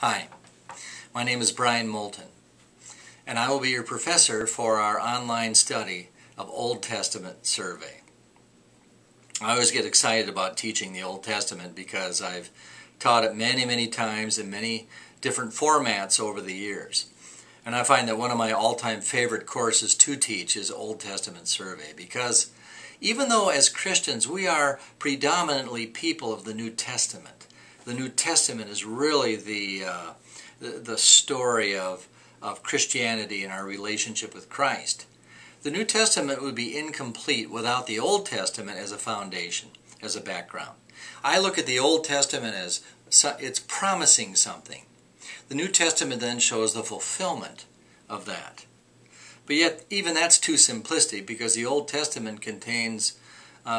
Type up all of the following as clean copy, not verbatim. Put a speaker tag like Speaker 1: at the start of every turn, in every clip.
Speaker 1: Hi, my name is Brian Moulton, and I will be your professor for our online study of Old Testament survey. I always get excited about teaching the Old Testament because I've taught it many times in many different formats over the years. And I find that one of my all-time favorite courses to teach is Old Testament survey, because even though as Christians we are predominantly people of the New Testament, the New Testament is really the story of Christianity and our relationship with Christ. The New Testament would be incomplete without the Old Testament as a foundation, as a background. I look at the Old Testament as it's promising something. The New Testament then shows the fulfillment of that. But yet, even that's too simplistic, because the Old Testament contains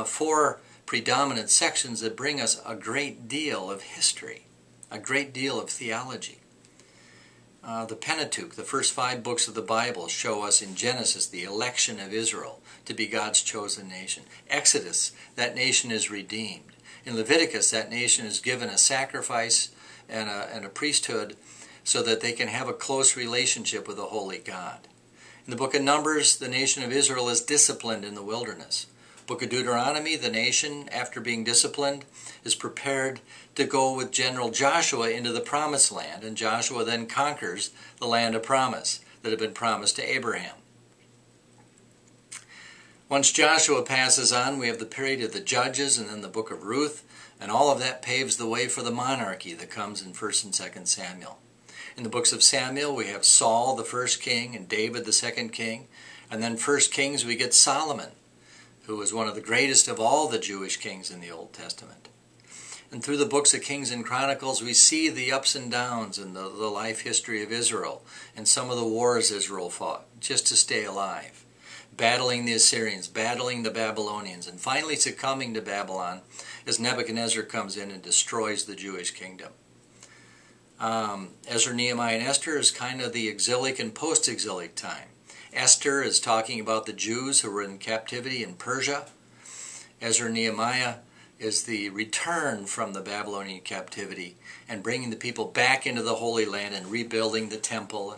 Speaker 1: four predominant sections that bring us a great deal of history, a great deal of theology. The Pentateuch, the first 5 books of the Bible, show us in Genesis the election of Israel to be God's chosen nation. Exodus, that nation is redeemed. In Leviticus, that nation is given a sacrifice and a priesthood so that they can have a close relationship with the holy God. In the book of Numbers, the nation of Israel is disciplined in the wilderness. Book of Deuteronomy, the nation, after being disciplined, is prepared to go with General Joshua into the promised land, and Joshua then conquers the land of promise that had been promised to Abraham. Once Joshua passes on, we have the period of the Judges and then the book of Ruth, and all of that paves the way for the monarchy that comes in 1st and 2nd Samuel. In the books of Samuel, we have Saul, the first king, and David, the second king, and then 1 Kings, we get Solomon, who was one of the greatest of all the Jewish kings in the Old Testament. And through the books of Kings and Chronicles, we see the ups and downs in the life history of Israel and some of the wars Israel fought just to stay alive, battling the Assyrians, battling the Babylonians, and finally succumbing to Babylon as Nebuchadnezzar comes in and destroys the Jewish kingdom. Ezra, Nehemiah, and Esther is kind of the exilic and post-exilic time. Esther is talking about the Jews who were in captivity in Persia. Ezra and Nehemiah is the return from the Babylonian captivity and bringing the people back into the Holy Land and rebuilding the temple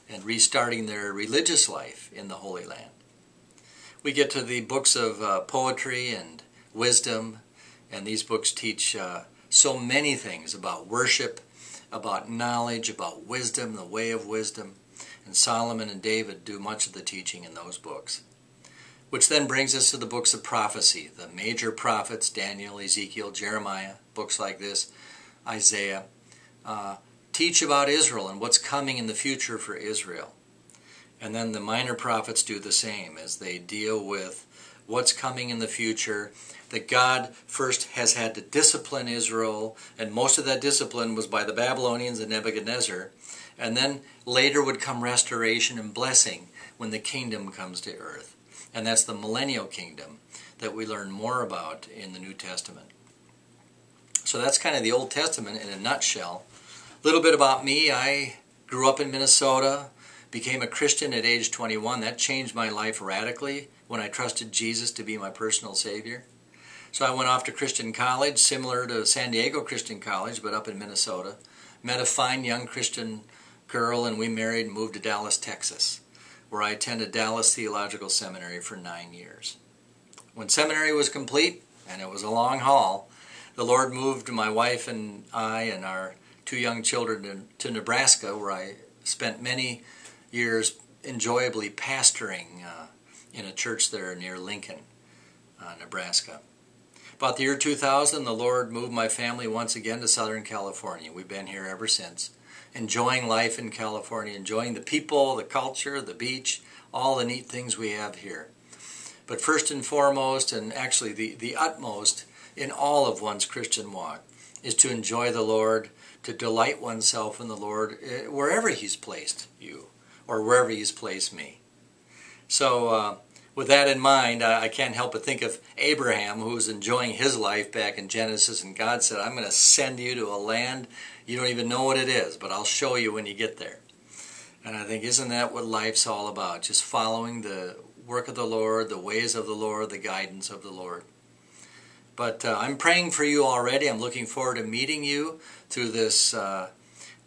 Speaker 1: and restarting their religious life in the Holy Land. We get to the books of poetry and wisdom, and these books teach so many things about worship, about knowledge, about wisdom, the way of wisdom. And Solomon and David do much of the teaching in those books. Which then brings us to the books of prophecy, the major prophets, Daniel, Ezekiel, Jeremiah, books like this, Isaiah, teach about Israel and what's coming in the future for Israel. And then the minor prophets do the same as they deal with what's coming in the future, that God first has had to discipline Israel, and most of that discipline was by the Babylonians and Nebuchadnezzar, and then later would come restoration and blessing when the kingdom comes to earth. And that's the millennial kingdom that we learn more about in the New Testament. So that's kind of the Old Testament in a nutshell. A little bit about me. I grew up in Minnesota, became a Christian at age 21. That changed my life radically when I trusted Jesus to be my personal Savior. So I went off to Christian college, similar to San Diego Christian College, but up in Minnesota. Met a fine young Christian girl, and we married and moved to Dallas, Texas, where I attended Dallas Theological Seminary for 9 years. When seminary was complete, and it was a long haul, the Lord moved my wife and I and our 2 young children to Nebraska, where I spent many years enjoyably pastoring in a church there near Lincoln, Nebraska. About the year 2000, the Lord moved my family once again to Southern California. We've been here ever since, enjoying life in California, enjoying the people, the culture, the beach, all the neat things we have here. But first and foremost, and actually the utmost in all of one's Christian walk, is to enjoy the Lord, to delight oneself in the Lord wherever He's placed you, or wherever He's placed me. So with that in mind, I can't help but think of Abraham, who was enjoying his life back in Genesis, and God said, I'm going to send you to a land you don't even know what it is, but I'll show you when you get there. And I think, isn't that what life's all about? Just following the work of the Lord, the ways of the Lord, the guidance of the Lord. But I'm praying for you already. I'm looking forward to meeting you through this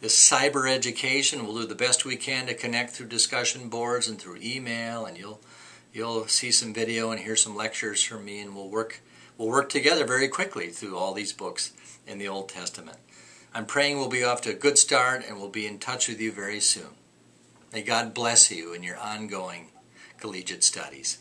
Speaker 1: this cyber education. We'll do the best we can to connect through discussion boards and through email, and you'll see some video and hear some lectures from me, and we'll work together very quickly through all these books in the Old Testament. I'm praying we'll be off to a good start, and we'll be in touch with you very soon. May God bless you in your ongoing collegiate studies.